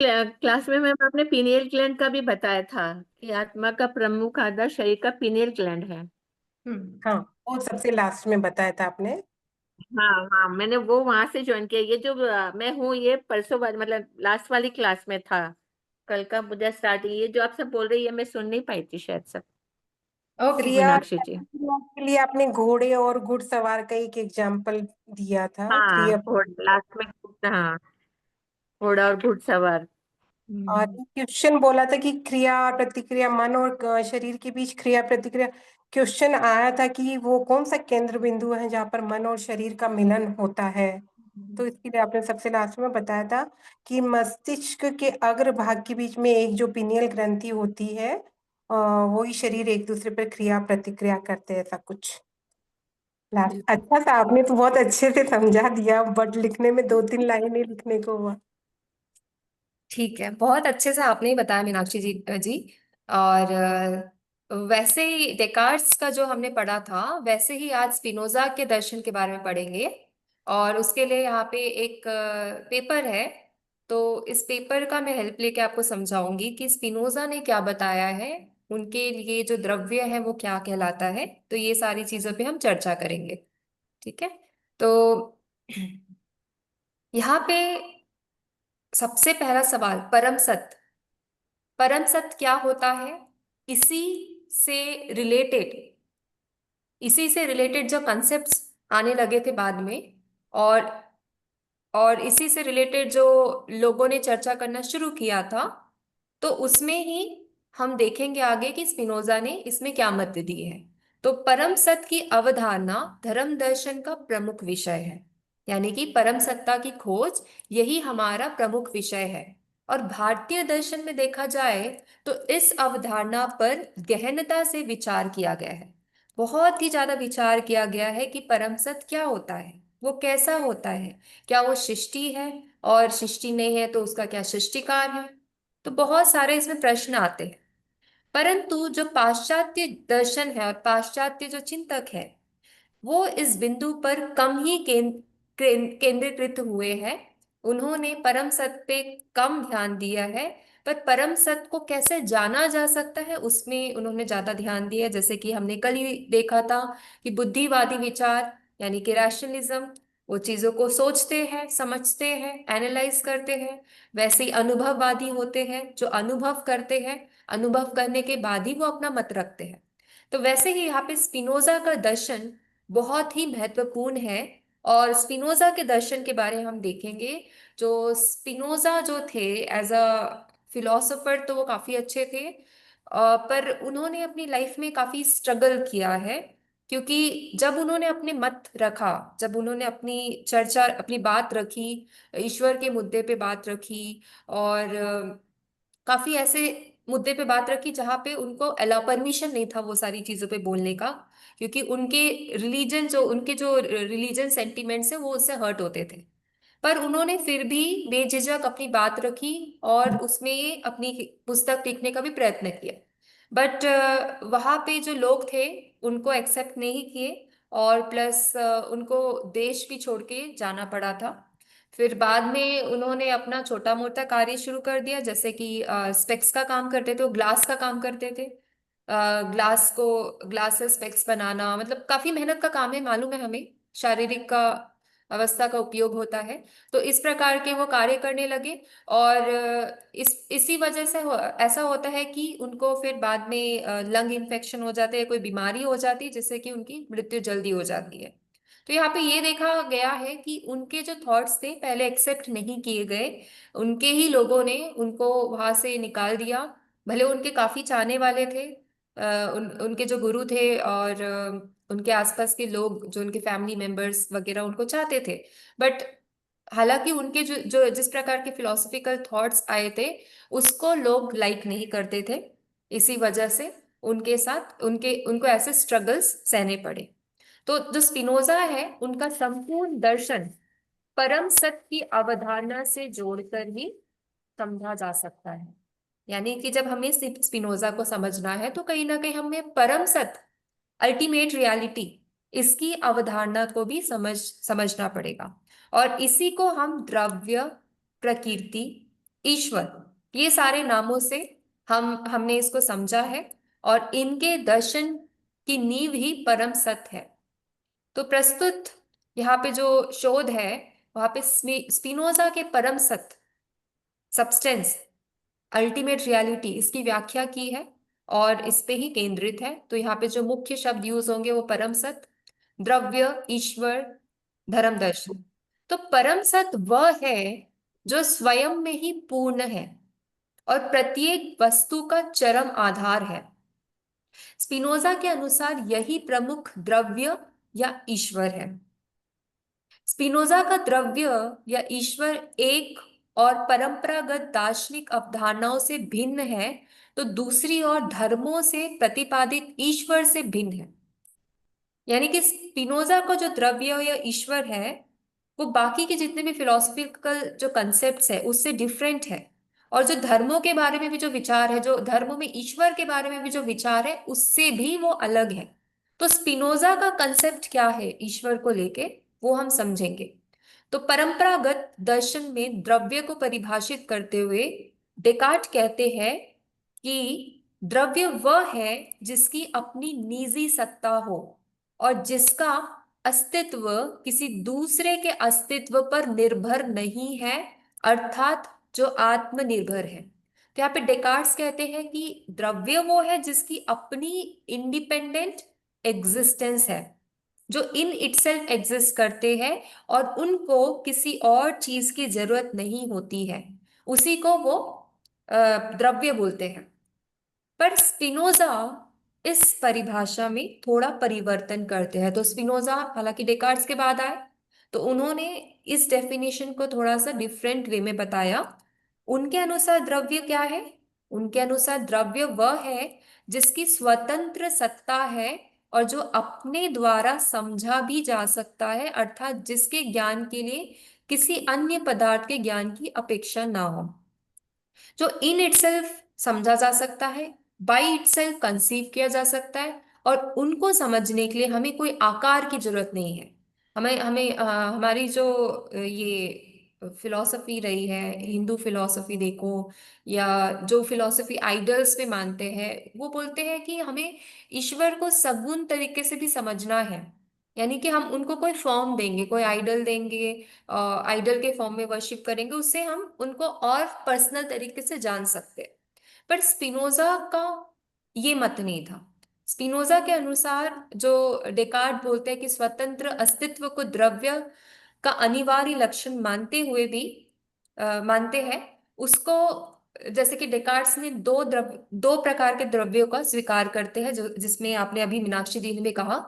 Class में ma'am आपने pineal gland का भी बताया था कि आत्मा का प्रमुख आधार शरीर का पीनियल ग्लैंड है। हाँ, वो सबसे लास्ट में बताया था आपने। हाँ हाँ, मैंने वो वहां से ज्वाइन किया। ये जो मैं हूँ, ये परसों बाद मतलब लास्ट वाली क्लास में था। कल का मुझे स्टार्ट, ये जो आप सब बोल रही है मैं सुन नहीं पाई थी शायद सब। क्रिया मीनाक्षी जी। प्रतिक्रिया के लिए आपने घोड़े और घुड़सवार का एक एग्जाम्पल दिया था। हाँ, क्रिया लास्ट में। हाँ, घोड़ा और घुड़सवार। और क्वेश्चन बोला था कि क्रिया प्रतिक्रिया मन और शरीर के बीच क्रिया प्रतिक्रिया। क्वेश्चन आया था कि वो कौन सा केंद्र बिंदु है जहाँ पर मन और शरीर का मिलन होता है। तो इसके लिए आपने सबसे लास्ट में बताया था कि मस्तिष्क के अग्र भाग के बीच में एक जो पिनियल ग्रंथि होती है, वही शरीर एक दूसरे पर क्रिया प्रतिक्रिया करते हैं, ऐसा कुछ। लास्ट बिल्कुल। अच्छा था, आपने तो बहुत अच्छे से समझा दिया, बट लिखने में दो तीन लाइन ही लिखने को हुआ। ठीक है, बहुत अच्छे से आपने ही बताया मीनाक्षी जी। और वैसे ही डेकार्ट्स का जो हमने पढ़ा था, वैसे ही आज स्पिनोजा के दर्शन के बारे में पढ़ेंगे। और उसके लिए यहाँ पे एक पेपर है। तो इस पेपर का मैं हेल्प लेके आपको समझाऊंगी कि स्पिनोजा ने क्या बताया है, उनके लिए जो द्रव्य है वो क्या कहलाता है। तो ये सारी चीजों पे हम चर्चा करेंगे। ठीक है। तो यहाँ पे सबसे पहला सवाल, परम सत्य। परम सत्य क्या होता है? इसी से रिलेटेड इसी से रिलेटेड जो कॉन्सेप्ट्स आने लगे थे बाद में, और इसी से रिलेटेड जो लोगों ने चर्चा करना शुरू किया था, तो उसमें ही हम देखेंगे आगे कि स्पिनोजा ने इसमें क्या मत दी है। तो परम सत्य की अवधारणा धर्म दर्शन का प्रमुख विषय है। यानी कि परम सत्ता की खोज, यही हमारा प्रमुख विषय है। और भारतीय दर्शन में देखा जाए तो इस अवधारणा पर गहनता से विचार किया गया है। बहुत ही ज्यादा विचार किया गया है कि परम सत्य क्या होता है, वो कैसा होता है। क्या वो सृष्टि है? और सृष्टि नहीं है तो उसका क्या सृष्टिकार है? तो बहुत सारे इसमें प्रश्न आते हैं। परंतु जो पाश्चात्य दर्शन है और पाश्चात्य जो चिंतक है, वो इस बिंदु पर कम ही केंद्रीकृत हुए हैं। उन्होंने परम सत्य पे कम ध्यान दिया है। पर परम सत्य को कैसे जाना जा सकता है उसमें उन्होंने ज्यादा ध्यान दिया है। जैसे कि हमने कल ही देखा था कि बुद्धिवादी विचार यानी कि रैशनलिज्म, वो चीजों को सोचते हैं, समझते हैं, एनालाइज करते हैं। वैसे ही अनुभववादी होते हैं जो अनुभव करते हैं, अनुभव करने के बाद ही वो अपना मत रखते हैं। तो वैसे ही यहाँ पे स्पिनोजा का दर्शन बहुत ही महत्वपूर्ण है। और स्पिनोजा के दर्शन के बारे में हम देखेंगे। जो स्पिनोजा जो थे एज अ फिलोसोफर, तो वो काफी अच्छे थे। पर उन्होंने अपनी लाइफ में काफी स्ट्रगल किया है। क्योंकि जब उन्होंने अपने मत रखा, जब उन्होंने अपनी चर्चा, अपनी बात रखी, ईश्वर के मुद्दे पे बात रखी, और काफी ऐसे मुद्दे पे बात रखी जहां पे उनको अलाउ परमिशन नहीं था वो सारी चीजों पे बोलने का। क्योंकि उनके जो रिलीजन सेंटिमेंट्स है वो उससे हर्ट होते थे। पर उन्होंने फिर भी बेझिझक अपनी बात रखी और उसमें अपनी पुस्तक लिखने का भी प्रयत्न किया। बट वहां पे जो लोग थे उनको एक्सेप्ट नहीं किए। और प्लस उनको देश भी छोड़ के जाना पड़ा था। फिर बाद में उन्होंने अपना छोटा मोटा कार्य शुरू कर दिया। जैसे कि स्पेक्स का काम करते थे, वो ग्लास का काम करते थे। ग्लास से स्पेक्स बनाना मतलब काफी मेहनत का काम है, मालूम है हमें। शारीरिक का अवस्था का उपयोग होता है। तो इस प्रकार के वो कार्य करने लगे। और इसी वजह से ऐसा होता है कि उनको फिर बाद में लंग इन्फेक्शन हो जाते हैं, कोई बीमारी हो जाती है जिससे कि उनकी मृत्यु जल्दी हो जाती है। तो यहाँ पे ये देखा गया है कि उनके जो थॉट्स थे पहले एक्सेप्ट नहीं किए गए। उनके ही लोगों ने उनको वहां से निकाल दिया। भले उनके काफी चाहने वाले थे, उनके जो गुरु थे, और उनके आसपास के लोग जो उनके फैमिली मेंबर्स वगैरह उनको चाहते थे। बट हालांकि उनके जो जो जिस प्रकार के फिलोसफिकल थॉट्स आए थे उसको लोग लाइक नहीं करते थे। इसी वजह से उनके साथ उनके उनको ऐसे स्ट्रगल्स सहने पड़े। तो जो स्पिनोजा है उनका संपूर्ण दर्शन परम सत्य की अवधारणा से जोड़कर ही समझा जा सकता है। यानी कि जब हमें स्पिनोजा को समझना है तो कहीं ना कहीं हमें परम सत्य, अल्टीमेट रियलिटी, इसकी अवधारणा को भी समझना पड़ेगा। और इसी को हम द्रव्य, प्रकृति, ईश्वर, ये सारे नामों से हमने इसको समझा है, और इनके दर्शन की नींव ही परम सत्य है। तो प्रस्तुत यहाँ पे जो शोध है, वहां पे स्पिनोजा के परम सत्य, सब्सटेंस, अल्टीमेट रियलिटी, इसकी व्याख्या की है और इस पे ही केंद्रित है। तो यहाँ पे जो मुख्य शब्द यूज होंगे वो परम सत्य, द्रव्य, ईश्वर, धर्म दर्शन। तो परम सत्य वह है जो स्वयं में ही पूर्ण है और प्रत्येक वस्तु का चरम आधार है। स्पिनोजा के अनुसार यही प्रमुख द्रव्य या ईश्वर है। स्पिनोजा का द्रव्य या ईश्वर एक और परंपरागत दार्शनिक अवधारणाओं से भिन्न है, तो दूसरी ओर धर्मों से प्रतिपादित ईश्वर से भिन्न है। यानी कि स्पिनोजा का जो द्रव्य या ईश्वर है वो बाकी के जितने भी फिलोसफिकल जो कंसेप्ट्स है उससे डिफरेंट है, और जो धर्मों के बारे में भी जो विचार है, जो धर्मों में ईश्वर के बारे में भी जो विचार है, उससे भी वो अलग है। तो स्पिनोजा का कंसेप्ट क्या है ईश्वर को लेके, वो हम समझेंगे। तो परंपरागत दर्शन में द्रव्य को परिभाषित करते हुए डेकार्ट कहते हैं कि द्रव्य वह है जिसकी अपनी निजी सत्ता हो और जिसका अस्तित्व किसी दूसरे के अस्तित्व पर निर्भर नहीं है, अर्थात जो आत्मनिर्भर है। तो यहाँ पे डेकार्ट्स कहते हैं कि द्रव्य वो है जिसकी अपनी इंडिपेंडेंट एग्जिस्टेंस है, जो इन इटसेल्फ एग्जिस्ट करते हैं और उनको किसी और चीज की जरूरत नहीं होती है, उसी को वो द्रव्य बोलते हैं। पर स्पिनोजा इस परिभाषा में थोड़ा परिवर्तन करते हैं। तो स्पिनोजा हालांकि डेकार्ट्स के बाद आए, तो उन्होंने इस डेफिनेशन को थोड़ा सा डिफरेंट वे में बताया। उनके अनुसार द्रव्य क्या है? उनके अनुसार द्रव्य वह है जिसकी स्वतंत्र सत्ता है और जो अपने द्वारा समझा भी जा सकता है, अर्थात जिसके ज्ञान के लिए किसी अन्य पदार्थ के ज्ञान की अपेक्षा ना हो, जो इन इटसेल्फ समझा जा सकता है, बाई इटसेल्फ कंसीव किया जा सकता है, और उनको समझने के लिए हमें कोई आकार की जरूरत नहीं है। हमें हमें हमारी जो ये फिलॉसफी रही है, हिंदू फिलॉसफी देखो, या जो फिलॉसफी आइडल्स पे मानते हैं, वो बोलते हैं कि हमें ईश्वर को सगुण तरीके से भी समझना है। यानी कि हम उनको कोई फॉर्म देंगे, कोई आइडल देंगे, आइडल के फॉर्म में वर्शिप करेंगे, उससे हम उनको और पर्सनल तरीके से जान सकते हैं। पर स्पिनोजा का ये मत नहीं था। स्पिनोजा के अनुसार जो डेकार्ट बोलते हैं कि स्वतंत्र अस्तित्व को द्रव्य का अनिवार्य लक्षण मानते हुए भी मानते हैं उसको, जैसे कि डेकार्ट्स ने दो प्रकार के द्रव्यों का स्वीकार करते हैं, जो जिसमें आपने अभी मीनाक्षी दी ने कहा,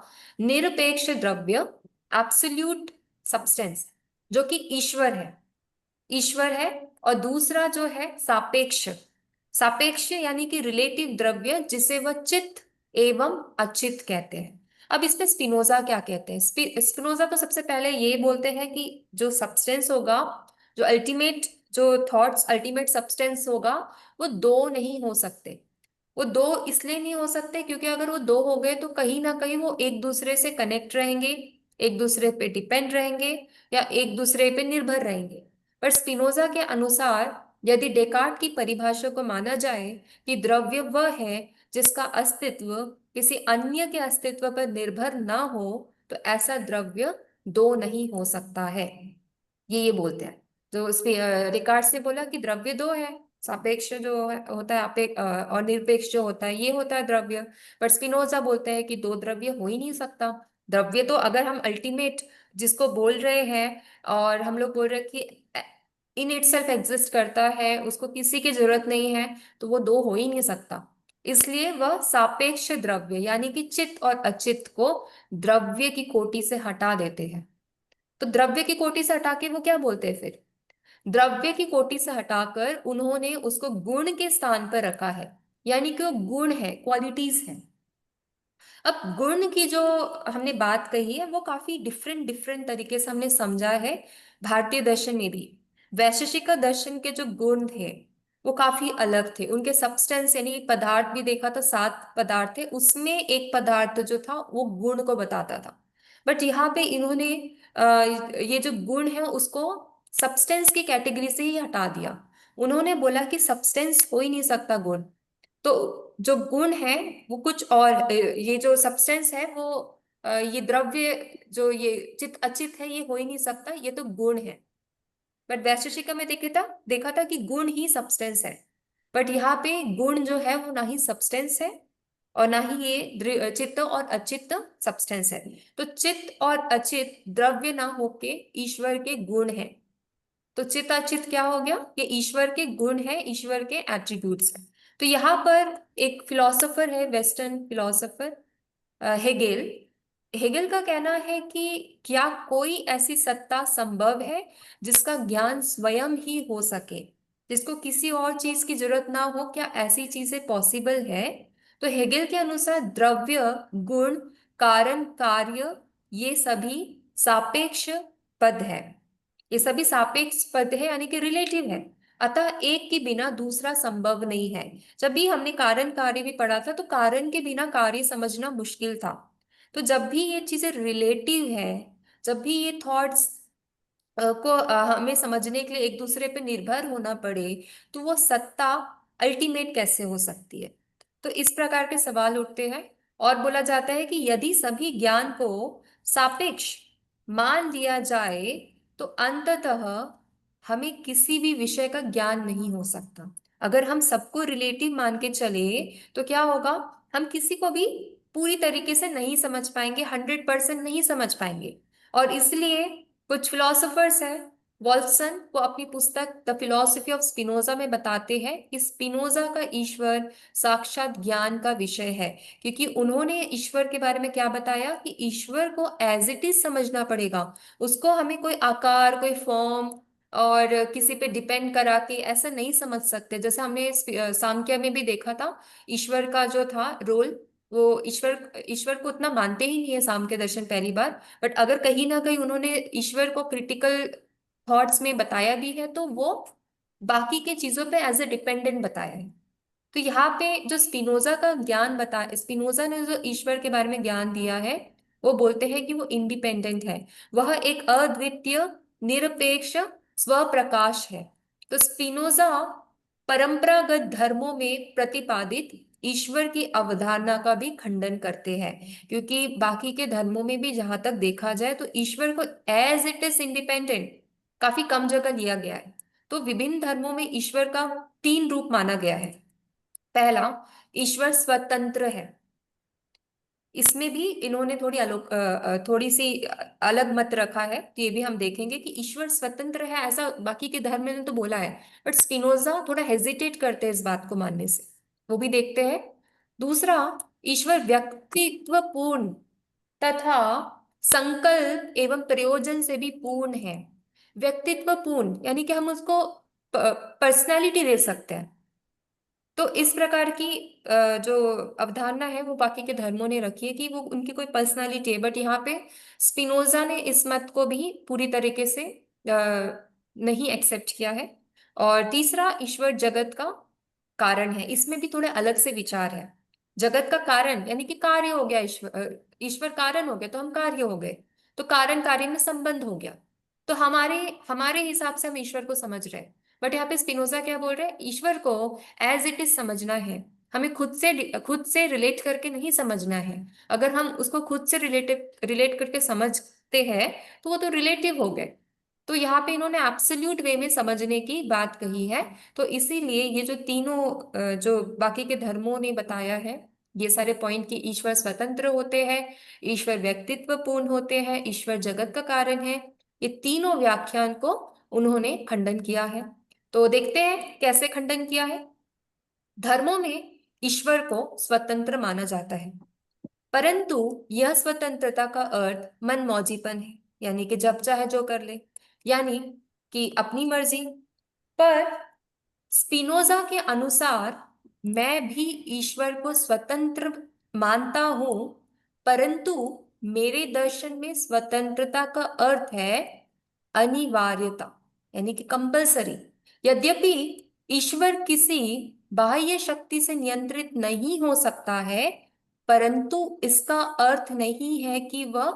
निरपेक्ष द्रव्य, एब्सोल्यूट सब्सटेंस, जो कि ईश्वर है, और दूसरा जो है सापेक्ष, सापेक्ष यानी कि रिलेटिव द्रव्य, जिसे वह चित्त एवं अचित्त कहते हैं। अब इसमें स्पिनोजा क्या कहते हैं? स्पिनोजा तो सबसे पहले ये बोलते हैं कि जो सब्सटेंस होगा, जो अल्टीमेट, जो थॉट्स अल्टीमेट सब्सटेंस होगा, वो दो नहीं हो सकते। वो दो इसलिए नहीं हो सकते क्योंकि अगर वो दो हो गए तो कहीं ना कहीं वो एक दूसरे से कनेक्ट रहेंगे, एक दूसरे पे डिपेंड रहेंगे, या एक दूसरे पे निर्भर रहेंगे। पर स्पिनोजा के अनुसार यदि डेकार्ट की परिभाषा को माना जाए कि द्रव्य वह है जिसका अस्तित्व किसी अन्य के अस्तित्व पर निर्भर ना हो, तो ऐसा द्रव्य दो नहीं हो सकता है। ये बोलते हैं। जो डेकार्ट ने बोला कि द्रव्य दो है, सापेक्ष जो होता है और निरपेक्ष जो होता है, ये होता है द्रव्य। पर स्पिनोजा बोलते हैं कि दो द्रव्य हो ही नहीं सकता। द्रव्य तो अगर हम अल्टीमेट जिसको बोल रहे हैं, और हम लोग बोल रहे हैं कि इन इटसेल्फ एग्जिस्ट करता है, उसको किसी की जरूरत नहीं है, तो वो दो हो ही नहीं सकता। इसलिए वह सापेक्ष द्रव्य यानी कि चित्त और अचित्त को द्रव्य की कोटि से हटा देते हैं। तो द्रव्य की कोटि से हटा के वो क्या बोलते हैं फिर? द्रव्य की कोटि से हटाकर उन्होंने उसको गुण के स्थान पर रखा है, यानी कि वो गुण है, क्वालिटीज है। अब गुण की जो हमने बात कही है वो काफी डिफरेंट डिफरेंट तरीके से हमने समझा है। भारतीय दर्शन में भी वैशेषिक दर्शन के जो गुण थे वो काफी अलग थे। उनके सब्सटेंस यानी पदार्थ भी देखा तो 7 पदार्थ थे, उसमें एक पदार्थ जो था वो गुण को बताता था। बट यहाँ पे इन्होंने ये जो गुण है उसको सब्सटेंस की कैटेगरी से ही हटा दिया। उन्होंने बोला कि सब्सटेंस हो ही नहीं सकता गुण। तो जो गुण है वो कुछ और, ये जो सब्सटेंस है वो ये द्रव्य जो ये चित अचित है ये हो ही नहीं सकता, ये तो गुण है। बट वैशेषिका में देखा था कि गुण ही सब्सटेंस है। बट यहाँ पे गुण जो है वो ना ही सब्सटेंस है और ना ही ये चित्त और अचित्त सब्सटेंस है। तो चित्त और अचित द्रव्य ना होके ईश्वर के गुण है। तो चित्त अचित क्या हो गया? ये ईश्वर के गुण है, ईश्वर के एट्रीब्यूट्स है। तो यहाँ पर एक फिलोसोफर है, वेस्टर्न फिलोसोफर हेगेल। हेगेल का कहना है कि क्या कोई ऐसी सत्ता संभव है जिसका ज्ञान स्वयं ही हो सके, जिसको किसी और चीज की जरूरत ना हो? क्या ऐसी चीजें पॉसिबल है? तो हेगेल के अनुसार द्रव्य, गुण, कारण, कार्य ये सभी सापेक्ष पद है। ये सभी सापेक्ष पद है यानी कि रिलेटिव है। अतः एक के बिना दूसरा संभव नहीं है। जब भी हमने कारण कार्य भी पढ़ा था तो कारण के बिना कार्य समझना मुश्किल था। तो जब भी ये चीजें रिलेटिव है, जब भी ये थॉट्स को हमें समझने के लिए एक दूसरे पे निर्भर होना पड़े, तो वो सत्ता अल्टीमेट कैसे हो सकती है? तो इस प्रकार के सवाल उठते हैं और बोला जाता है कि यदि सभी ज्ञान को सापेक्ष मान लिया जाए तो अंततः हमें किसी भी विषय का ज्ञान नहीं हो सकता। अगर हम सबको रिलेटिव मान के चले तो क्या होगा? हम किसी को भी पूरी तरीके से नहीं समझ पाएंगे, 100% नहीं समझ पाएंगे। और इसलिए कुछ फिलोसोफर्स हैं, वॉल्सन, वो अपनी पुस्तक द फिलोसफी ऑफ स्पिनोजा में बताते हैं कि स्पिनोजा का ईश्वर साक्षात ज्ञान का विषय है। क्योंकि उन्होंने ईश्वर के बारे में क्या बताया कि ईश्वर को एज इट इज समझना पड़ेगा। उसको हमें कोई आकार, कोई फॉर्म और किसी पे डिपेंड करा के ऐसा नहीं समझ सकते। जैसे हमने सांख्य में भी देखा था, ईश्वर का जो था रोल, वो ईश्वर को उतना मानते ही नहीं है सांख्य दर्शन पहली बार। बट अगर कहीं ना कहीं उन्होंने ईश्वर को क्रिटिकल थॉट्स में बताया भी है तो वो बाकी के चीजों पे एज ए डिपेंडेंट बताया है। तो यहाँ पे जो स्पिनोजा का ज्ञान स्पिनोजा ने जो ईश्वर के बारे में ज्ञान दिया है, वो बोलते हैं कि वो इंडिपेंडेंट है, वह एक अद्वितीय निरपेक्ष स्वप्रकाश है। तो स्पिनोजा परंपरागत धर्मों में प्रतिपादित ईश्वर की अवधारणा का भी खंडन करते हैं। क्योंकि बाकी के धर्मों में भी जहां तक देखा जाए तो ईश्वर को एज इट इज इंडिपेंडेंट काफी कम जगह लिया गया है। तो विभिन्न धर्मों में ईश्वर का 3 रूप माना गया है। पहला, ईश्वर स्वतंत्र है। इसमें भी इन्होंने थोड़ी सी अलग मत रखा है। तो ये भी हम देखेंगे कि ईश्वर स्वतंत्र है, ऐसा बाकी के धर्म ने तो बोला है, बट स्पिनोजा थोड़ा हेजिटेट करते हैं इस बात को मानने से। वो भी देखते हैं। दूसरा, ईश्वर व्यक्तित्वपूर्ण तथा संकल्प एवं प्रयोजन से भी पूर्ण है। व्यक्तित्वपूर्ण यानी कि हम उसको पर्सनैलिटी दे सकते हैं। तो इस प्रकार की जो अवधारणा है वो बाकी के धर्मों ने रखी है कि वो उनकी कोई पर्सनालिटी है। बट यहाँ पे स्पिनोजा ने इस मत को भी पूरी तरीके से नहीं एक्सेप्ट किया है। और तीसरा, ईश्वर जगत का कारण है। इसमें भी थोड़े अलग से विचार है। जगत का कारण यानी कि कार्य हो गया, ईश्वर कारण हो गया तो हम कार्य हो गए, तो कारण कार्य में संबंध हो गया। तो हमारे हमारे हिसाब से हम ईश्वर को समझ रहे हैं। बट यहाँ पे स्पिनोजा क्या बोल रहे हैं? ईश्वर को एज इट इज समझना है, हमें खुद से रिलेट करके नहीं समझना है। अगर हम उसको खुद से रिलेट करके समझते हैं तो वो तो रिलेटिव हो गए। तो यहाँ पे इन्होंने एब्सोल्यूट वे में समझने की बात कही है। तो इसीलिए ये जो तीनों जो बाकी के धर्मों ने बताया है, ये सारे पॉइंट कि ईश्वर स्वतंत्र होते हैं, ईश्वर व्यक्तित्वपूर्ण होते हैं, ईश्वर जगत का कारण है, ये तीनों व्याख्यान को उन्होंने खंडन किया है। तो देखते हैं कैसे खंडन किया है। धर्मों में ईश्वर को स्वतंत्र माना जाता है, परंतु यह स्वतंत्रता का अर्थ मनमौजीपन है, यानी कि जब चाहे जो कर ले, यानी कि अपनी मर्जी। पर स्पिनोजा के अनुसार मैं भी ईश्वर को स्वतंत्र मानता हूं, परंतु मेरे दर्शन में स्वतंत्रता का अर्थ है अनिवार्यता, यानी कि कंपलसरी। यद्यपि ईश्वर किसी बाह्य शक्ति से नियंत्रित नहीं हो सकता है, परंतु इसका अर्थ नहीं है कि वह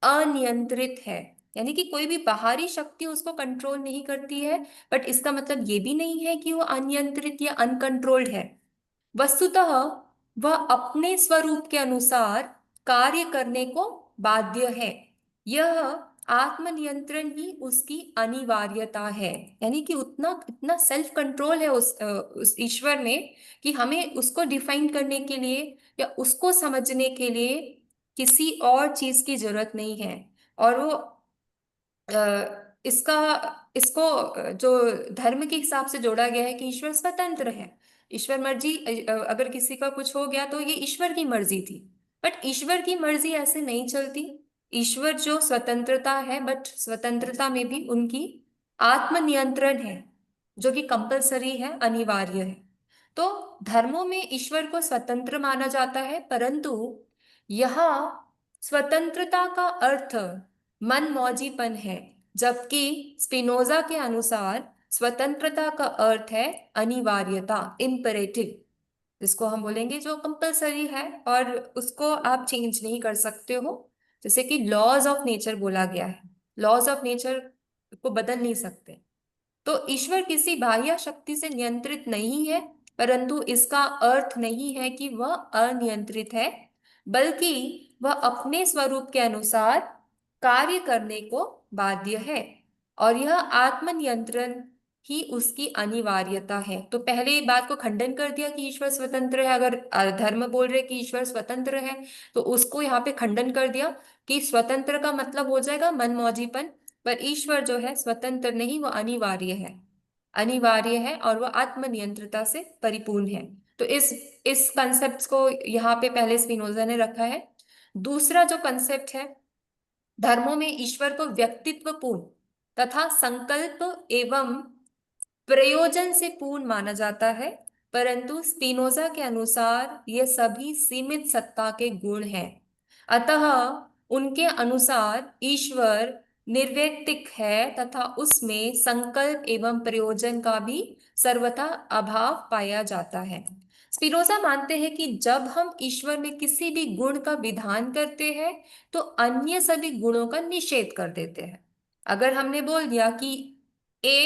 अनियंत्रित है। यानी कि कोई भी बाहरी शक्ति उसको कंट्रोल नहीं करती है, बट इसका मतलब ये भी नहीं है कि वो अनियंत्रित या अनकंट्रोल्ड है। वस्तुतः वह अपने स्वरूप के अनुसार कार्य करने को बाध्य है। यह आत्मनियंत्रण ही उसकी अनिवार्यता है। यानी कि उतना इतना सेल्फ कंट्रोल है उस ईश्वर में कि हमें उसको डिफाइन करने के लिए या उसको समझने के लिए किसी और चीज की जरूरत नहीं है। और वो इसका इसको जो धर्म के हिसाब से जोड़ा गया है कि ईश्वर स्वतंत्र है। ईश्वर मर्जी, अगर किसी का कुछ हो गया तो ये ईश्वर की मर्जी थी। बट ईश्वर की मर्जी ऐसे नहीं चलती। ईश्वर जो स्वतंत्रता है, बट स्वतंत्रता में भी उनकी आत्मनियंत्रण है, जो कि कंपलसरी है, अनिवार्य है। तो धर्मों में ईश्वर को स्वतंत्र माना जाता है, परंतु यह स्वतंत्रता का अर्थ मनमौजीपन है, जबकि स्पिनोजा के अनुसार स्वतंत्रता का अर्थ है अनिवार्यता, इम्पेरेटिव, जिसको हम बोलेंगे जो कंपलसरी है और उसको आप चेंज नहीं कर सकते हो। जैसे कि लॉज ऑफ नेचर बोला गया है, लॉज ऑफ नेचर को बदल नहीं सकते। तो ईश्वर किसी बाह्य शक्ति से नियंत्रित नहीं है, परंतु इसका अर्थ नहीं है कि वह अनियंत्रित है, बल्कि वह अपने स्वरूप के अनुसार कार्य करने को बाध्य है, और यह आत्मनियंत्रण ही उसकी अनिवार्यता है। तो पहले बात को खंडन कर दिया कि ईश्वर स्वतंत्र है। अगर धर्म बोल रहे कि ईश्वर स्वतंत्र है, तो उसको यहाँ पे खंडन कर दिया कि स्वतंत्र का मतलब हो जाएगा मनमौजीपन। पर ईश्वर जो है स्वतंत्र नहीं, वो अनिवार्य है, अनिवार्य है, और वह आत्मनियंत्रता से परिपूर्ण है। तो इस कंसेप्ट को यहाँ पे पहले स्पिनोजा ने रखा है। दूसरा जो कंसेप्ट है, धर्मों में ईश्वर को व्यक्तित्वपूर्ण तथा संकल्प एवं प्रयोजन से पूर्ण माना जाता है, परंतु स्पिनोजा के अनुसार ये सभी सीमित सत्ता के गुण हैं। अतः उनके अनुसार ईश्वर निर्वैयक्तिक है तथा उसमें संकल्प एवं प्रयोजन का भी सर्वथा अभाव पाया जाता है। स्पिनोजा मानते हैं कि जब हम ईश्वर में किसी भी गुण का विधान करते हैं तो अन्य सभी गुणों का निषेध कर देते हैं। अगर हमने बोल दिया कि A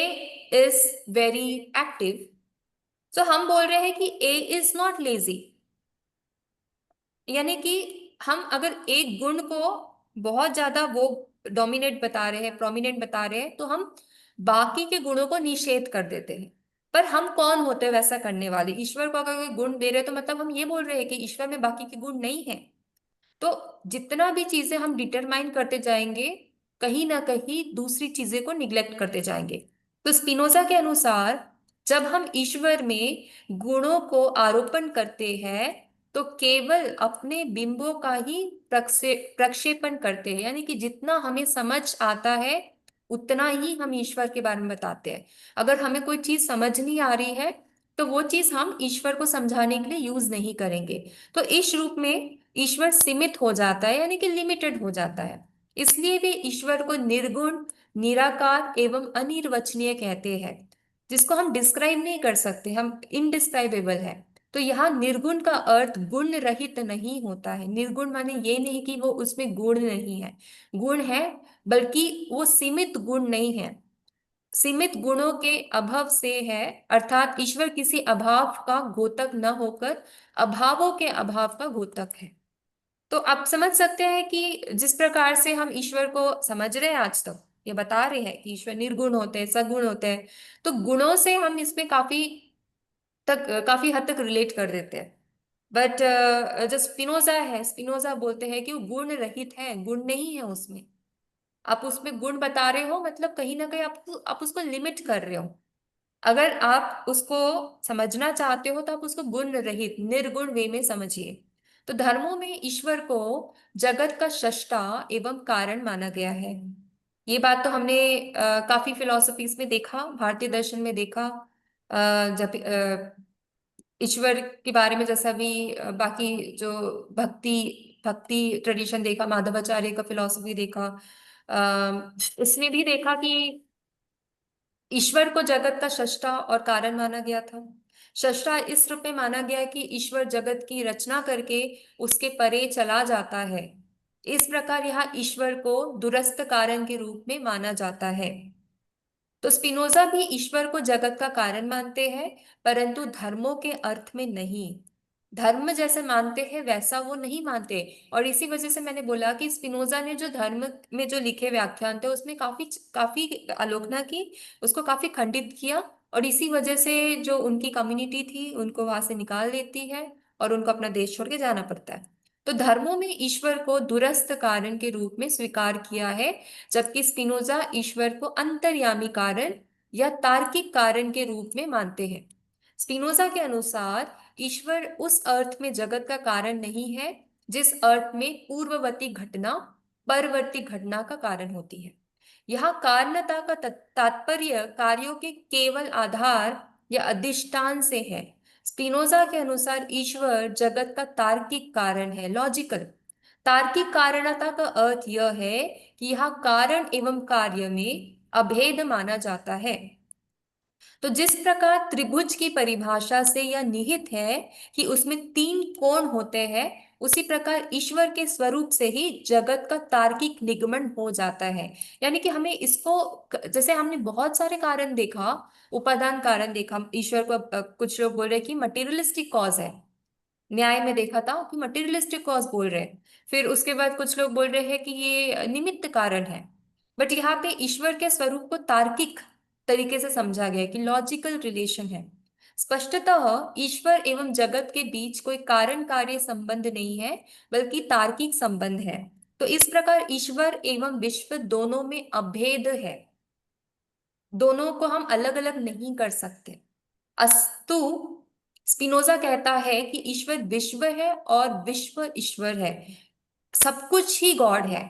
is very active, तो हम बोल रहे हैं कि A is not lazy। यानी कि हम अगर एक गुण को बहुत ज्यादा वो डोमिनेट बता रहे हैं, प्रोमिनेंट बता रहे हैं, तो हम बाकी के गुणों को निषेध कर देते हैं। पर हम कौन होते हैं वैसा करने वाले? ईश्वर को अगर कोई गुण दे रहे हैं तो मतलब हम ये बोल रहे हैं कि ईश्वर में बाकी के गुण नहीं है। तो जितना भी चीजें हम डिटरमाइन करते जाएंगे, कहीं ना कहीं दूसरी चीजें को निग्लेक्ट करते जाएंगे। तो स्पिनोजा के अनुसार जब हम ईश्वर में गुणों को आरोपण करते हैं तो केवल अपने बिंबों का ही प्रक्षेपण करते हैं। यानी कि जितना हमें समझ आता है उतना ही हम ईश्वर के बारे में बताते हैं। अगर हमें कोई चीज समझ नहीं आ रही है तो वो चीज हम ईश्वर को समझाने के लिए यूज नहीं करेंगे। तो इस रूप में ईश्वर सीमित हो जाता है, यानी कि लिमिटेड हो जाता है। इसलिए वे ईश्वर को निर्गुण, निराकार एवं अनिर्वचनीय कहते हैं, जिसको हम डिस्क्राइब नहीं कर सकते, हम इनडिस्क्राइबेबल है। तो यहाँ निर्गुण का अर्थ गुण रहित नहीं होता है। निर्गुण माने ये नहीं कि वो उसमें गुण नहीं है, गुण है, बल्कि वो सीमित गुण नहीं है, सीमित गुणों के अभाव से है। अर्थात ईश्वर किसी अभाव का घोतक न होकर अभावों के अभाव का घोतक है। तो आप समझ सकते हैं कि जिस प्रकार से हम ईश्वर को समझ रहे हैं आज तक, ये बता रहे हैं कि ईश्वर निर्गुण होते हैं, सगुण होते हैं, तो गुणों से हम इसमें काफी हद तक रिलेट कर देते हैं। बट जो स्पिनोजा है, स्पिनोजा बोलते हैं कि वो गुण रहित है, गुण नहीं है उसमें। आप उसमें गुण बता रहे हो मतलब कहीं ना कहीं आप उसको लिमिट कर रहे हो। अगर आप उसको समझना चाहते हो तो आप उसको गुण रहित, निर्गुण वे में समझिए। तो धर्मों में ईश्वर को जगत का सृष्टा एवं कारण माना गया है। ये बात तो हमने काफी फिलोसफीज में देखा, भारतीय दर्शन में देखा। जब ईश्वर के बारे में जैसा भी बाकी जो भक्ति भक्ति ट्रेडिशन देखा, माधवाचार्य का फिलोसफी देखा, इसमें भी देखा कि ईश्वर को जगत का सृष्टा और कारण माना गया था। सृष्टा इस रूप में माना गया है कि ईश्वर जगत की रचना करके उसके परे चला जाता है, इस प्रकार यहाँ ईश्वर को दूरस्थ कारण के रूप में माना जाता है। तो स्पिनोजा भी ईश्वर को जगत का कारण मानते हैं, परंतु धर्मों के अर्थ में नहीं। धर्म जैसे मानते हैं वैसा वो नहीं मानते। और इसी वजह से मैंने बोला कि स्पिनोजा ने जो धर्म में जो लिखे व्याख्यान थे उसमें काफी काफी आलोचना की, उसको काफी खंडित किया, और इसी वजह से जो उनकी कम्युनिटी थी उनको वहां से निकाल देती है और उनको अपना देश छोड़ के जाना पड़ता है। तो धर्मों में ईश्वर को दूरस्थ कारण के रूप में स्वीकार किया है, जबकि स्पिनोजा ईश्वर को अंतर्यामी कारण या तार्किक कारण के रूप में मानते हैं। स्पिनोजा के अनुसार ईश्वर उस अर्थ में जगत का कारण नहीं है जिस अर्थ में पूर्ववर्ती घटना परवर्ती घटना का कारण होती है। यहाँ कारणता का तात्पर्य कार्यों के केवल आधार या अधिष्ठान से है। स्पिनोजा के अनुसार ईश्वर जगत का तार्किक कारण है, लॉजिकल। तार्किक कारणता का अर्थ यह है कि यहाँ कारण एवं कार्य में अभेद माना जाता है। तो जिस प्रकार त्रिभुज की परिभाषा से यह निहित है कि उसमें 3 कोण होते हैं, उसी प्रकार ईश्वर के स्वरूप से ही जगत का तार्किक निगमन हो जाता है। यानी कि हमें इसको, जैसे हमने बहुत सारे कारण देखा, उपादान कारण देखा ईश्वर को, कुछ लोग बोल रहे हैं कि मटेरियलिस्टिक कॉज है, न्याय में देखा था कि मटेरियलिस्टिक कॉज बोल रहे हैं, फिर उसके बाद कुछ लोग बोल रहे हैं कि ये निमित्त कारण है। बट यहाँ पे ईश्वर के स्वरूप को तार्किक तरीके से समझा गया है कि लॉजिकल रिलेशन है। स्पष्टतः ईश्वर एवं जगत के बीच कोई कारण कार्य संबंध नहीं है, बल्कि तार्किक संबंध है। तो इस प्रकार ईश्वर एवं विश्व दोनों में अभेद है, दोनों को हम अलग अलग नहीं कर सकते। अस्तु स्पिनोजा कहता है कि ईश्वर विश्व है और विश्व ईश्वर है, सब कुछ ही गॉड है।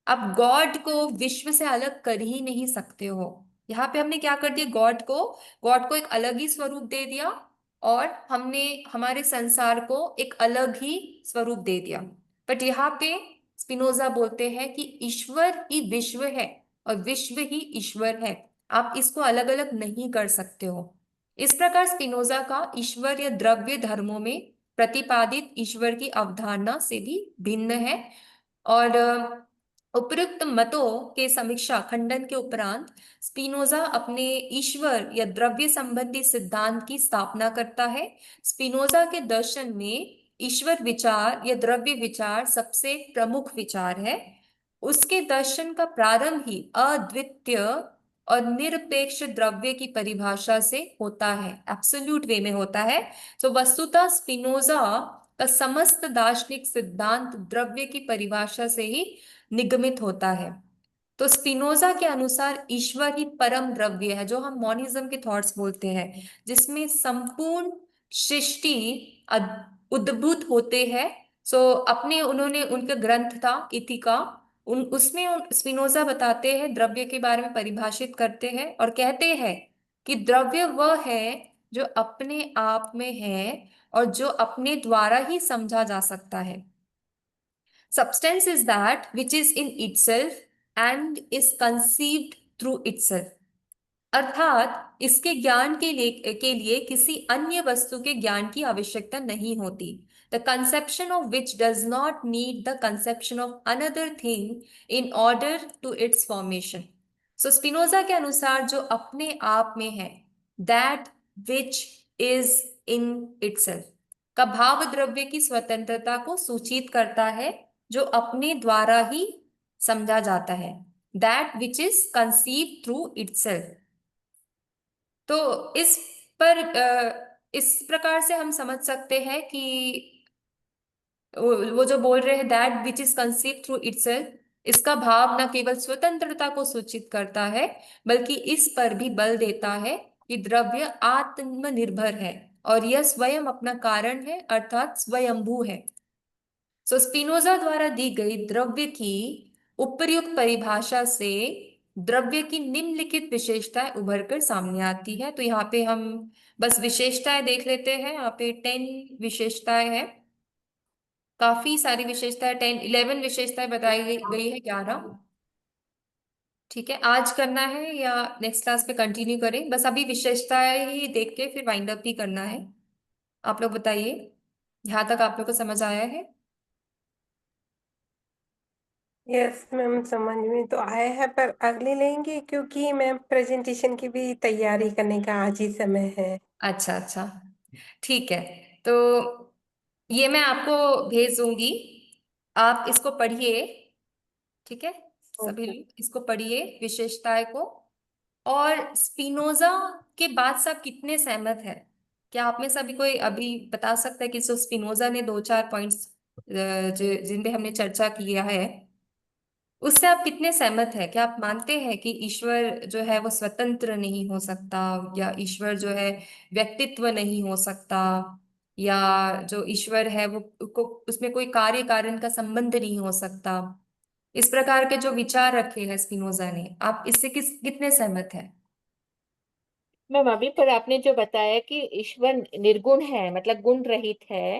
अब गॉड को विश्व से अलग कर ही नहीं सकते हो। यहाँ पे हमने क्या कर दिया, गॉड को एक अलग ही स्वरूप दे दिया, और हमने हमारे संसार को एक अलग ही स्वरूप दे दिया। बट यहाँ पे स्पिनोजा बोलते हैं कि ईश्वर ही विश्व है और विश्व ही ईश्वर है, आप इसको अलग अलग नहीं कर सकते हो। इस प्रकार स्पिनोजा का ईश्वर या द्रव्य धर्मों में प्रतिपादित ईश्वर की अवधारणा से भी भिन्न है। और उपयुक्त मतों के समीक्षा खंडन के उपरांत स्पिनोजा अपने ईश्वर या द्रव्य संबंधी सिद्धांत की स्थापना करता है। स्पिनोजा के दर्शन में ईश्वर विचार या द्रव्य विचार सबसे प्रमुख विचार है। उसके दर्शन का प्रारंभ ही अद्वितीय और निरपेक्ष द्रव्य की परिभाषा से होता है, एब्सोल्यूट वे में होता है। तो वस्तुतः स्पिनोजा का समस्त दार्शनिक सिद्धांत द्रव्य की परिभाषा से ही निगमित होता है। तो स्पिनोजा के अनुसार ईश्वर ही परम द्रव्य है, जो हम मॉनिज्म के थॉट्स बोलते हैं, जिसमें संपूर्ण सृष्टि उद्भूत होते हैं। सो अपने उन्होंने उनका ग्रंथ था इथिका, उसमें स्पिनोजा बताते हैं, द्रव्य के बारे में परिभाषित करते हैं और कहते हैं कि द्रव्य वह है जो अपने आप में है और जो अपने द्वारा ही समझा जा सकता है। Substance is that which is in itself and is conceived through itself. अर्थात इसके ज्ञान के लिए किसी अन्य वस्तु के ज्ञान की आवश्यकता नहीं होती। The conception of which does not need the conception of another thing in order to its formation. So Spinoza के अनुसार जो अपने आप में है, that which is in itself, का भाव द्रव्य की स्वतंत्रता को सूचित करता है, जो अपने द्वारा ही समझा जाता है, that which is conceived through itself। तो इस प्रकार से हम समझ सकते हैं कि वो जो बोल रहे हैं that which is conceive through itself, इसका भाव न केवल स्वतंत्रता को सूचित करता है, बल्कि इस पर भी बल देता है कि द्रव्य आत्मनिर्भर है और यह स्वयं अपना कारण है, अर्थात स्वयंभू है। सो स्पिनोजा द्वारा दी गई द्रव्य की उपर्युक्त परिभाषा से द्रव्य की निम्नलिखित विशेषताएं उभर कर सामने आती है। तो यहाँ पे हम बस विशेषताएं देख लेते हैं। यहाँ पे 10 विशेषताएं हैं, काफी सारी विशेषताएं, 11 विशेषताएं बताई गई है, 11। ठीक है, आज करना है या नेक्स्ट क्लास पे कंटिन्यू करें? बस अभी विशेषताएं ही देख के फिर वाइंड अप भी करना है। आप लोग बताइए, यहाँ तक आप लोग को समझ आया है? यस मैम, समझ में तो आया है, पर अगले लेंगे क्योंकि मैम प्रेजेंटेशन की भी तैयारी करने का आज ही समय है। अच्छा अच्छा, ठीक है। तो ये मैं आपको भेज दूंगी, आप इसको पढ़िए, ठीक है। सभी ओके। लोग इसको पढ़िए, विशेषताएं को। और स्पिनोजा के बाद से आप कितने सहमत हैं? क्या आप में से अभी कोई अभी बता सकता है कि जो स्पिनोजा ने दो चार पॉइंट्स जिन पे हमने चर्चा किया है, उससे आप कितने सहमत हैं? क्या आप मानते हैं कि ईश्वर जो है वो स्वतंत्र नहीं हो सकता, या ईश्वर जो है व्यक्तित्व नहीं हो सकता, या जो ईश्वर है वो उसमें कोई कार्य कारण का संबंध नहीं हो सकता? इस प्रकार के जो विचार रखे हैं स्पिनोजा ने, आप इससे कितने सहमत हैं? मैम अभी पर आपने जो बताया कि ईश्वर निर्गुण है, मतलब गुण रहित है,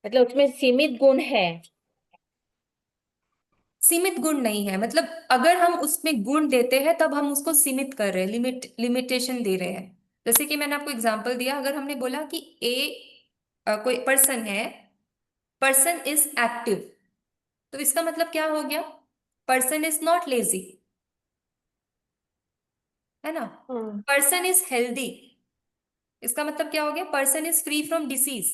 मतलब उसमें सीमित गुण है। सीमित गुण नहीं है, मतलब अगर हम उसमें गुण देते हैं तब हम उसको सीमित कर रहे हैं, लिमिटेशन दे रहे हैं। जैसे कि मैंने आपको एग्जांपल दिया, अगर हमने बोला कि कोई पर्सन है, पर्सन इज एक्टिव, तो इसका मतलब क्या हो गया? पर्सन इज नॉट लेजी, है ना। हम्म। पर्सन इज हेल्दी, इसका मतलब क्या हो गया? Person is free from disease.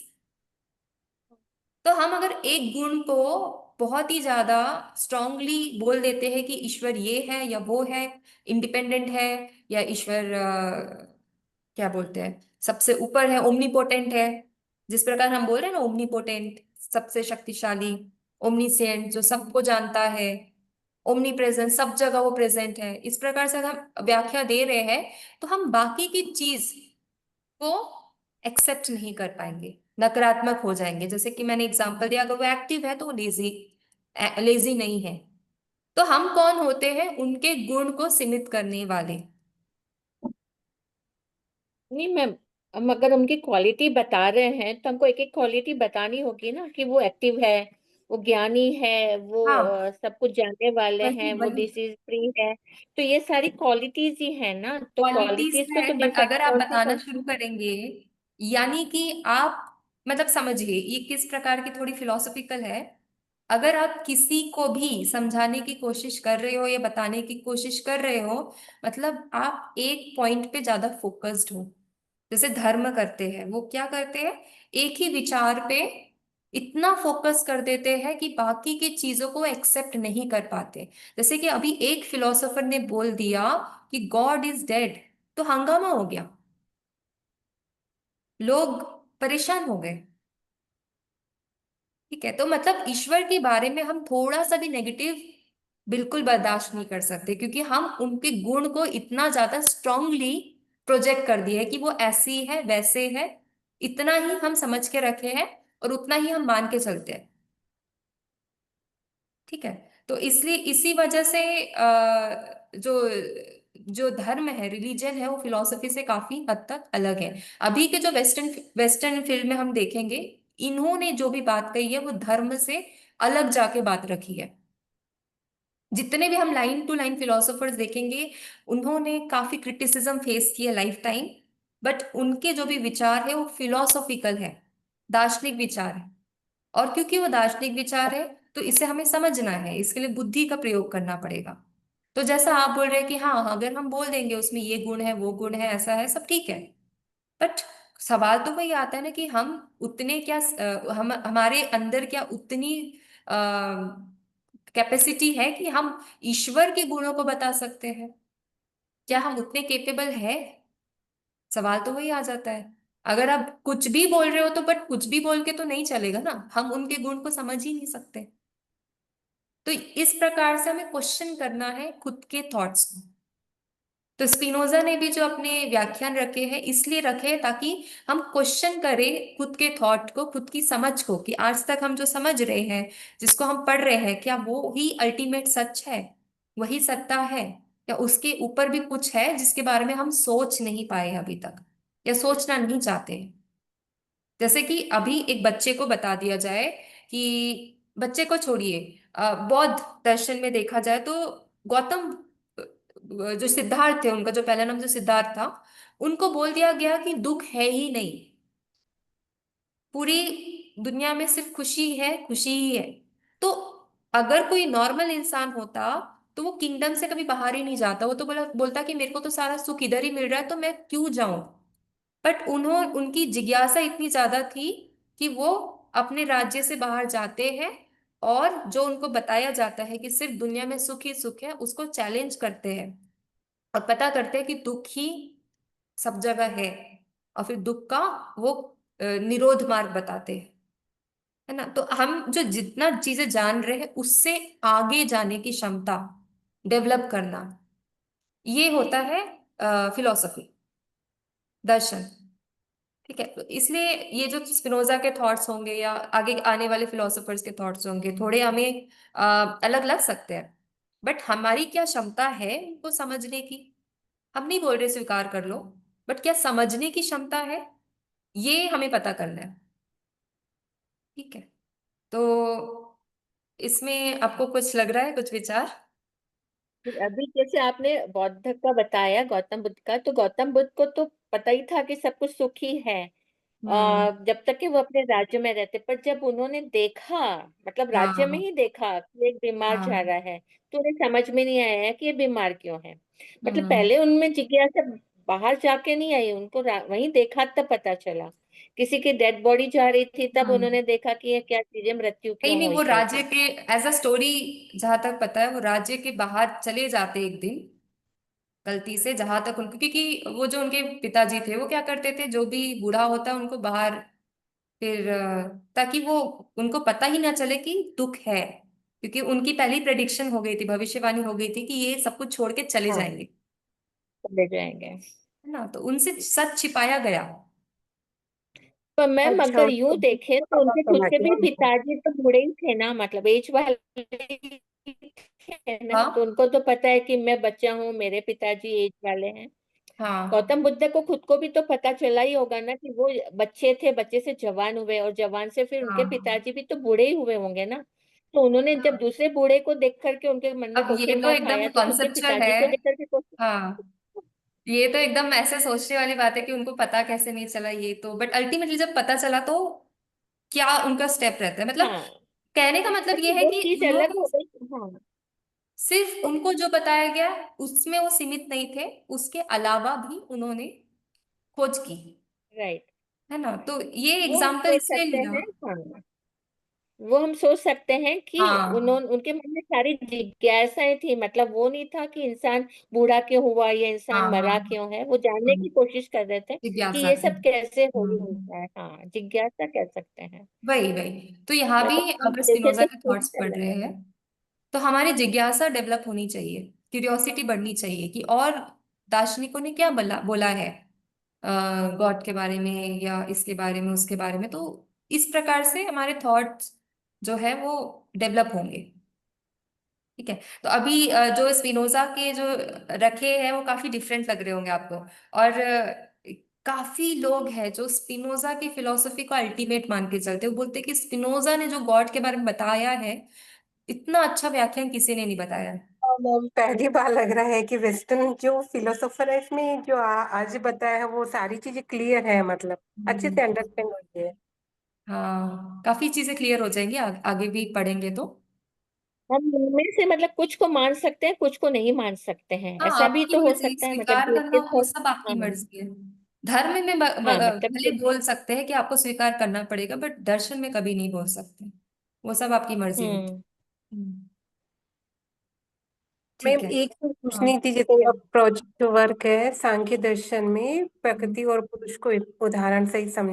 तो हम अगर एक गुण को बहुत ही ज्यादा स्ट्रांगली बोल देते हैं कि ईश्वर ये है या वो है, इंडिपेंडेंट है, या ईश्वर क्या बोलते हैं, सबसे ऊपर है, ओमनीपोटेंट है, जिस प्रकार हम बोल रहे हैं ना, ओमनीपोटेंट, सबसे शक्तिशाली, ओमनीसेंट जो सबको जानता है, ओमनी प्रेजेंट, सब जगह वो प्रेजेंट है, इस प्रकार से अगर हम व्याख्या दे रहे हैं, तो हम बाकी की चीज को एक्सेप्ट नहीं कर पाएंगे, नकारात्मक हो जाएंगे। जैसे कि मैंने एग्जांपल दिया, अगर वो एक्टिव है तो वो लेजी नहीं है। तो हम कौन होते हैं? उनके गुण को सीमित करने वाले। नहीं मैम, हम अगर उनकी क्वालिटी बता रहे हैं तो हमको एक एक क्वालिटी बतानी होगी ना, कि वो एक्टिव है, वो ज्ञानी है, वो हाँ, सब कुछ जानने वाले वही हैं, वो वही डिसीज फ्री है। तो ये सारी क्वालिटीज ही है ना, तो क्वालिटीज क्वालिटीज को है, तो बट डिफेक्ट अगर आप कैसे बताना कर। शुरू करेंगे, यानी कि आप, मतलब समझिए ये किस प्रकार की थोड़ी फिलोसफिकल है। अगर आप किसी को भी समझाने की कोशिश कर रहे हो या बताने की कोशिश कर रहे हो, मतलब आप एक पॉइंट पे ज्यादा फोकस्ड हो। जैसे धर्म करते हैं, वो क्या करते हैं? एक ही विचार पे इतना फोकस कर देते हैं कि बाकी की चीजों को एक्सेप्ट नहीं कर पाते। जैसे कि अभी एक फिलोसोफर ने बोल दिया कि गॉड इज डेड, तो हंगामा हो गया, लोग परेशान हो गए। ठीक है, तो मतलब ईश्वर के बारे में हम थोड़ा सा भी नेगेटिव बिल्कुल बर्दाश्त नहीं कर सकते, क्योंकि हम उनके गुण को इतना ज्यादा स्ट्रांगली प्रोजेक्ट कर दिए है कि वो ऐसी है वैसे है, इतना ही हम समझ के रखे हैं और उतना ही हम मान के चलते हैं। ठीक है, तो इसलिए इसी वजह से जो जो धर्म है, रिलीजन है, वो फिलॉसफी से काफी हद तक अलग है। अभी के जो वेस्टर्न वेस्टर्न फील्ड में हम देखेंगे, इन्होंने जो भी बात कही है वो धर्म से अलग जाके बात रखी है। जितने भी हम लाइन टू लाइन फिलोसोफर्स देखेंगे, उन्होंने काफी क्रिटिसिज्म फेस किया लाइफ टाइम, बट उनके जो भी विचार है वो फिलोसॉफिकल है, दार्शनिक विचार है। और क्योंकि वो दार्शनिक विचार है, तो इसे हमें समझना है, इसके लिए बुद्धि का प्रयोग करना पड़ेगा। तो जैसा आप बोल रहे हैं कि हाँ, अगर हम बोल देंगे उसमें ये गुण है, वो गुण है, ऐसा है, सब ठीक है, बट सवाल तो वही आता है ना कि हम उतने क्या, हम हमारे अंदर क्या उतनी कैपेसिटी है कि हम ईश्वर के गुणों को बता सकते हैं? क्या हम उतने केपेबल है? सवाल तो वही आ जाता है। अगर आप कुछ भी बोल रहे हो तो, बट कुछ भी बोल के तो नहीं चलेगा ना, हम उनके गुण को समझ ही नहीं सकते। तो इस प्रकार से हमें क्वेश्चन करना है खुद के थॉट्स को। तो स्पिनोजा ने भी जो अपने व्याख्यान रखे हैं, इसलिए रखे हैं ताकि हम क्वेश्चन करें खुद के थॉट को, खुद की समझ को, कि आज तक हम जो समझ रहे हैं, जिसको हम पढ़ रहे हैं, क्या वो ही अल्टीमेट सच है, वही सत्ता है, या उसके ऊपर भी कुछ है जिसके बारे में हम सोच नहीं पाए अभी तक, या सोचना नहीं चाहते। जैसे कि अभी एक बच्चे को बता दिया जाए कि, बच्चे को छोड़िए, बौद्ध दर्शन में देखा जाए तो गौतम, जो सिद्धार्थ थे, उनका जो पहला नाम जो सिद्धार्थ था, उनको बोल दिया गया कि दुख है ही नहीं, पूरी दुनिया में सिर्फ खुशी है, खुशी ही है। तो अगर कोई नॉर्मल इंसान होता तो वो किंगडम से कभी बाहर ही नहीं जाता, वो तो बोलता कि मेरे को तो सारा सुख इधर ही मिल रहा है तो मैं क्यों जाऊं। बट उनकी जिज्ञासा इतनी ज्यादा थी कि वो अपने राज्य से बाहर जाते हैं, और जो उनको बताया जाता है कि सिर्फ दुनिया में सुख ही सुख है, उसको चैलेंज करते हैं और पता करते हैं कि दुख ही सब जगह है, और फिर दुख का वो निरोध मार्ग बताते हैं, है ना। तो हम जो जितना चीजें जान रहे हैं उससे आगे जाने की क्षमता डेवलप करना, ये होता है फिलोसफी, दर्शन। ठीक है, तो इसलिए ये जो स्पिनोजा के थॉट्स होंगे या आगे आने वाले फिलोसोफर्स के थॉट्स होंगे, थोड़े हमें अलग लग सकते हैं, बट हमारी क्या क्षमता है उनको समझने की। हम नहीं बोल रहे स्वीकार कर लो, बट क्या समझने की क्षमता है, ये हमें पता करना है। ठीक है, तो इसमें आपको कुछ लग रहा है, कुछ विचार? अभी जैसे आपने बौद्ध का बताया, गौतम बुद्ध का, तो गौतम बुद्ध को तो पता ही था कि सब कुछ सुखी है हम्म। जब तक कि वो अपने राज्य में रहते। पर जब उन्होंने देखा, मतलब राज्य में हाँ। ही देखा कि एक बीमार जा हाँ। रहा है, तो उन्हें समझ में नहीं आया है कि ये बीमार क्यों है। मतलब हम्म। पहले उनमें जिज्ञासा बाहर जाके नहीं आई, उनको वहीं देखा तब पता चला। किसी की डेड बॉडी जा रही थी तब हम्म। उन्होंने देखा कि ये क्या चीजें, मृत्यु नहीं क्यों नहीं, हुई वो राज्य करके। के एज अ स्टोरी, जहां तक पता है वो राज्य के बाहर चले जाते एक दिन गलती से, जहां तक उनको, क्योंकि वो जो उनके पिताजी थे वो क्या करते थे, जो भी बूढ़ा होता उनको बाहर, फिर ताकि वो, उनको पता ही ना चले कि दुख है, क्योंकि उनकी पहली प्रेडिक्शन हो गई थी, भविष्यवाणी हो गई थी कि ये सब कुछ छोड़ के चले हाँ, जाएंगे, चले जाएंगे। है ना। तो उनसे सच छिपाया गया। पर मैम अच्छा, अगर उसको यूं देखें तो पता उनके खुद चला के क्या भी उनको? पिताजी तो बूढ़े ही थे ना, मतलब एज वाले थे ना, तो हाँ। उनको तो पता है कि मैं बच्चा हूँ, मेरे पिताजी एज वाले हैं। हाँ। गौतम बुद्ध को खुद को भी तो पता चला ही होगा ना कि वो बच्चे थे, बच्चे से जवान हुए, और जवान से फिर उनके हाँ। पिताजी भी तो बूढ़े ही हुए होंगे ना। तो उन्होंने जब हाँ। दूसरे बूढ़े को देख करके उनके मन में अब ये क्वेश्चन तो मार्क एकदम आया, तो खुद के कॉन्सेप्चुअल है। पिताजी को देख करके हाँ, ये तो एकदम ऐसे सोचने वाली बात है कि उनको पता कैसे नहीं चला, ये तो, बट अल्टीमेटली जब पता चला तो क्या उनका स्टेप रहता है, मतलब हाँ, कहने का मतलब ये मतलब है वो कि चीज अलग उन्होंने हो गई। हाँ, सिर्फ उनको जो बताया गया उसमें वो सीमित नहीं थे, उसके अलावा भी उन्होंने खोज की, राइट। है ना। तो ये वो हम एग्जाम्पल सोच इसलिए सकते लिया। हैं, हाँ, वो हम सोच सकते हैं कि हाँ। उनके मन में सारी जिज्ञासाएं थी। मतलब वो नहीं था कि इंसान बूढ़ा क्यों हुआ या हाँ। इंसान हाँ। मरा क्यों है, वो जानने हम्म, की कोशिश कर रहे थे कि जिज्ञासा ये थी। सब कैसे हो हम्म। होता है। हाँ, जिज्ञासा कह सकते हैं। वही वही, तो यहाँ भी मतलब अब हम जैसे स्पिनोजा तो के स्कूल थॉट्स पढ़ चल रहे रहा हैं, है। तो हमारी जिज्ञासा डेवलप होनी चाहिए, क्यूरियोसिटी बढ़नी चाहिए कि और दार्शनिकों ने क्या बोला बोला है गॉड के बारे में या इसके बारे में उसके बारे में, तो इस प्रकार से हमारे थॉट्स जो है वो डेवलप होंगे। ठीक है, तो अभी जो स्पिनोजा के जो रखे हैं वो काफी डिफरेंट लग रहे होंगे आपको, और काफी लोग हैं जो स्पिनोजा की फिलोसफी को अल्टीमेट मान के चलते हैं, वो बोलते हैं कि स्पिनोजा ने जो गॉड के बारे में बताया है, इतना अच्छा व्याख्यान किसी ने नहीं बताया। और मैम पहली बार लग रहा है कि वेस्टर्न जो फिलोसोफर है इसमें जो आज बताया है वो सारी चीजें क्लियर है, मतलब अच्छे हम्म। से अंडरस्टैंड हो है। हाँ, काफी चीजें क्लियर हो जाएंगी आगे भी पढ़ेंगे तो। हम इनमें से मतलब कुछ को मान सकते हैं, कुछ को नहीं मान सकते हैं, हाँ, ऐसा भी आपकी तो हो मर्जी, सकता है। मतलब स्वीकार करना जिसके वो थोड़ा, सब आपकी हाँ, मर्जी है। धर्म में हाँ, मतलब भले बोल सकते हैं कि आपको स्वीकार करना पड़ेगा, बट दर्शन में कभी नहीं बोल सकते, वो सब आपकी मर्जी होती हम्म। है। मैम ठीक है। एक चीज हाँ। पूछनी थी, जैसे प्रोजेक्ट वर्क है सांख्य दर्शन में हम्म। प्रकृति और पुरुष को एक उदाहरण से ही समझ